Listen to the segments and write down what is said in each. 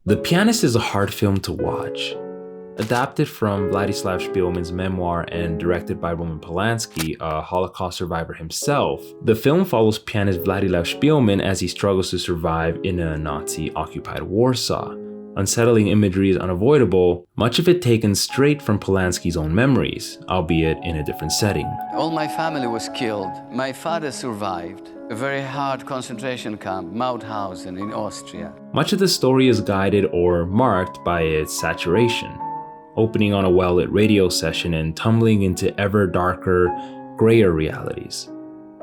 The Pianist is a hard film to watch. Adapted from Władysław Szpilman's memoir and directed by Roman Polanski, a Holocaust survivor himself, the film follows pianist Władysław Szpilman as he struggles to survive in a Nazi-occupied Warsaw. Unsettling imagery is unavoidable, much of it taken straight from Polanski's own memories, albeit in a different setting. All my family was killed. My father survived. A very hard concentration camp, Mauthausen in Austria. Much of the story is guided or marked by its saturation, opening on a well-lit radio session and tumbling into ever darker, grayer realities,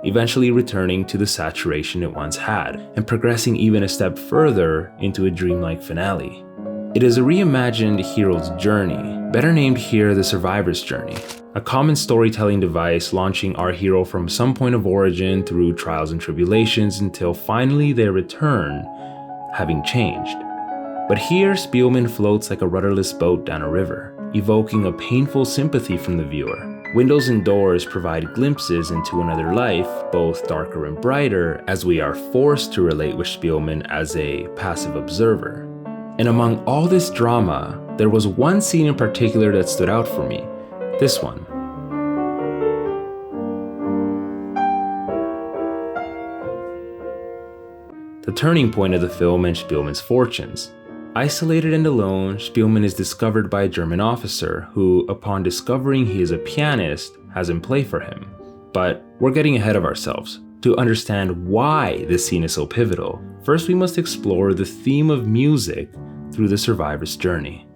eventually returning to the saturation it once had, and progressing even a step further into a dreamlike finale. It is a reimagined hero's journey, better named here the survivor's journey, a common storytelling device launching our hero from some point of origin through trials and tribulations until finally they return, having changed. But here, Szpilman floats like a rudderless boat down a river, evoking a painful sympathy from the viewer. Windows and doors provide glimpses into another life, both darker and brighter, as we are forced to relate with Szpilman as a passive observer. And among all this drama, there was one scene in particular that stood out for me. This one. The turning point of the film and Szpilman's fortunes. Isolated and alone, Szpilman is discovered by a German officer who, upon discovering he is a pianist, has him play for him. But we're getting ahead of ourselves. To understand why this scene is so pivotal, first we must explore the theme of music through the survivor's journey.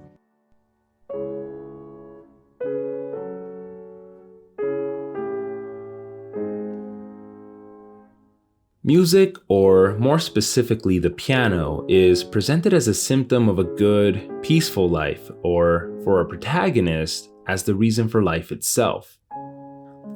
Music, or more specifically the piano, is presented as a symptom of a good, peaceful life, or for a protagonist, as the reason for life itself.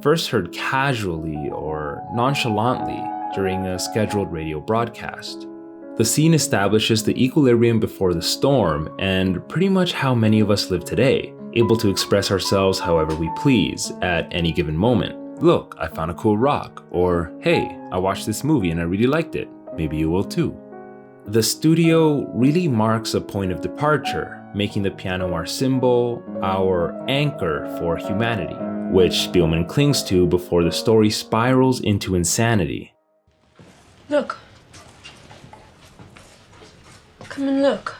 First heard casually or nonchalantly during a scheduled radio broadcast. The scene establishes the equilibrium before the storm and pretty much how many of us live today, able to express ourselves however we please at any given moment. Look, I found a cool rock, or hey, I watched this movie and I really liked it. Maybe you will too. The studio really marks a point of departure, making the piano our symbol, our anchor for humanity, which Szpilman clings to before the story spirals into insanity. Look. Come and look.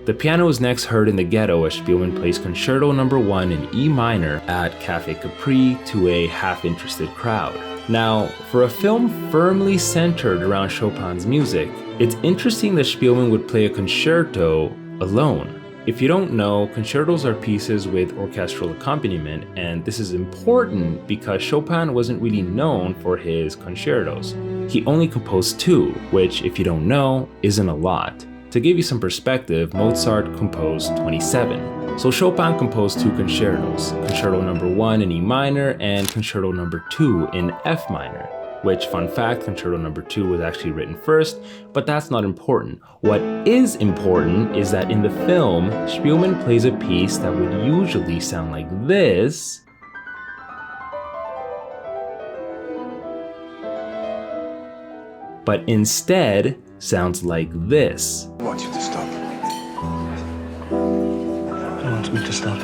The piano is next heard in the ghetto as Szpilman plays Concerto No. 1 in E minor at Café Capri to a half-interested crowd. Now, for a film firmly centered around Chopin's music, it's interesting that Szpilman would play a concerto alone. If you don't know, concertos are pieces with orchestral accompaniment, and this is important because Chopin wasn't really known for his concertos. He only composed 2, which, if you don't know, isn't a lot. To give you some perspective, Mozart composed 27. So Chopin composed 2 concertos, Concerto No. 1 in E minor and Concerto No. 2 in F minor, which, fun fact, Concerto No. 2 was actually written first, but that's not important. What is important is that in the film, Szpilman plays a piece that would usually sound like this, but instead sounds like this. I want you to stop. Who wants me to stop?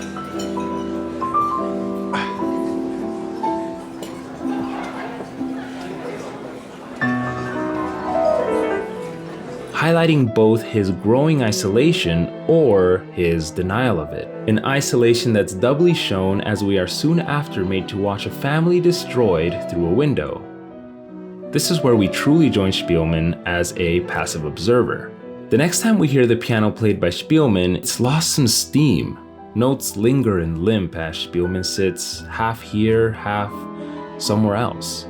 Highlighting both his growing isolation or his denial of it. An isolation that's doubly shown as we are soon after made to watch a family destroyed through a window. This is where we truly join Szpilman as a passive observer. The next time we hear the piano played by Szpilman, it's lost some steam. Notes linger and limp as Szpilman sits half here, half somewhere else.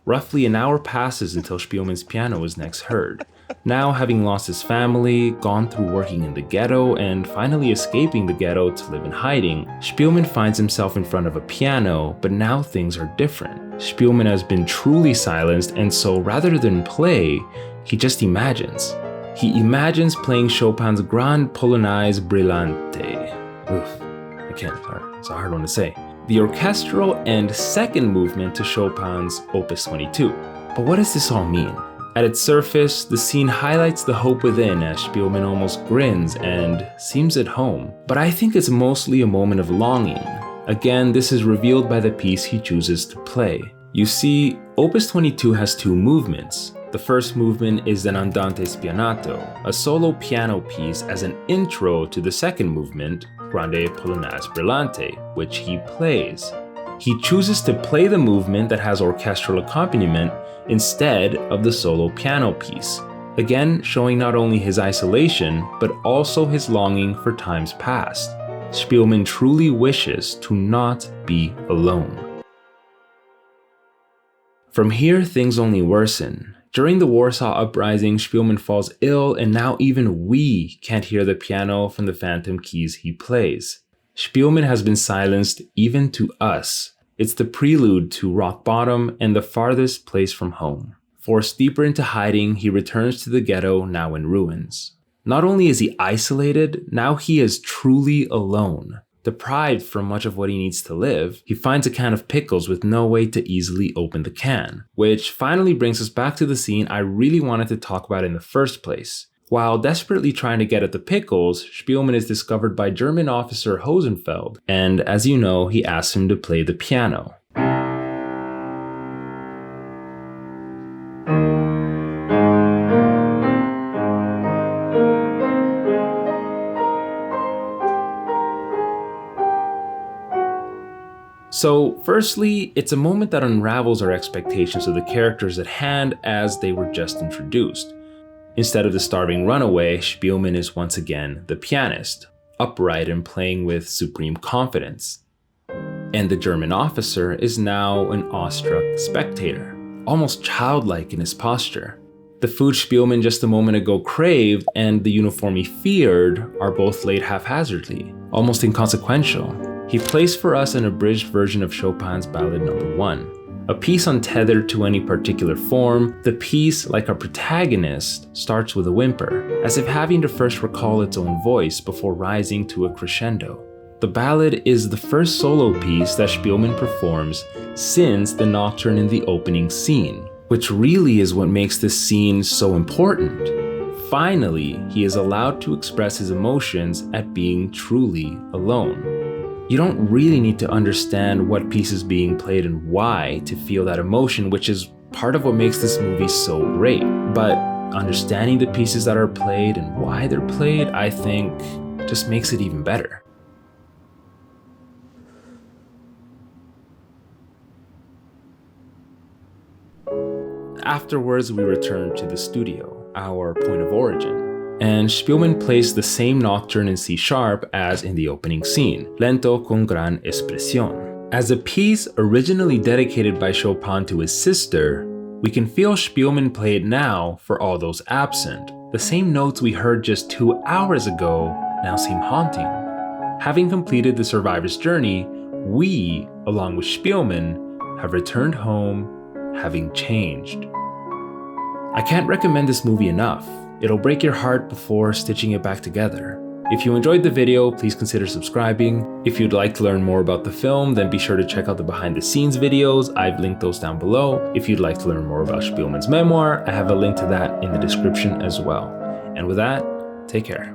Roughly an hour passes until Szpilman's piano is next heard. Now, having lost his family, gone through working in the ghetto, and finally escaping the ghetto to live in hiding, Szpilman finds himself in front of a piano, but now things are different. Szpilman has been truly silenced, and so rather than play, he just imagines. He imagines playing Chopin's Grande Polonaise Brillante. Oof, I can't, it's a hard one to say. The orchestral and second movement to Chopin's Opus 22. But what does this all mean? At its surface, the scene highlights the hope within as Szpilman almost grins and seems at home. But I think it's mostly a moment of longing. Again, this is revealed by the piece he chooses to play. You see, Opus 22 has two movements. The first movement is an andante spianato, a solo piano piece as an intro to the second movement, Grande Polonaise Brillante, which he plays. He chooses to play the movement that has orchestral accompaniment instead of the solo piano piece, again showing not only his isolation, but also his longing for times past. Szpilman truly wishes to not be alone. From here, things only worsen. During the Warsaw Uprising, Szpilman falls ill, and now even we can't hear the piano from the phantom keys he plays. Szpilman has been silenced even to us. It's the prelude to rock bottom and the farthest place from home. Forced deeper into hiding, he returns to the ghetto, now in ruins. Not only is he isolated, now he is truly alone. Deprived from much of what he needs to live, he finds a can of pickles with no way to easily open the can. Which finally brings us back to the scene I really wanted to talk about in the first place. While desperately trying to get at the pickles, Szpilman is discovered by German officer Hosenfeld, and as you know, he asks him to play the piano. So firstly, it's a moment that unravels our expectations of the characters at hand as they were just introduced. Instead of the starving runaway, Szpilman is once again the pianist, upright and playing with supreme confidence. And the German officer is now an awestruck spectator, almost childlike in his posture. The food Szpilman just a moment ago craved and the uniform he feared are both laid haphazardly, almost inconsequential. He plays for us an abridged version of Chopin's Ballade No. 1. A piece untethered to any particular form, the piece, like our protagonist, starts with a whimper, as if having to first recall its own voice before rising to a crescendo. The ballad is the first solo piece that Szpilman performs since the Nocturne in the opening scene, which really is what makes this scene so important. Finally, he is allowed to express his emotions at being truly alone. You don't really need to understand what piece is being played and why to feel that emotion, which is part of what makes this movie so great. But understanding the pieces that are played and why they're played, I think, just makes it even better. Afterwards, we return to the studio, our point of origin. And Szpilman plays the same nocturne in C# as in the opening scene, Lento con gran espressione. As a piece originally dedicated by Chopin to his sister, we can feel Szpilman play it now for all those absent. The same notes we heard just 2 hours ago now seem haunting. Having completed the survivor's journey, we, along with Szpilman, have returned home, having changed. I can't recommend this movie enough. It'll break your heart before stitching it back together. If you enjoyed the video, please consider subscribing. If you'd like to learn more about the film, then be sure to check out the behind the scenes videos. I've linked those down below. If you'd like to learn more about Szpilman's memoir, I have a link to that in the description as well. And with that, take care.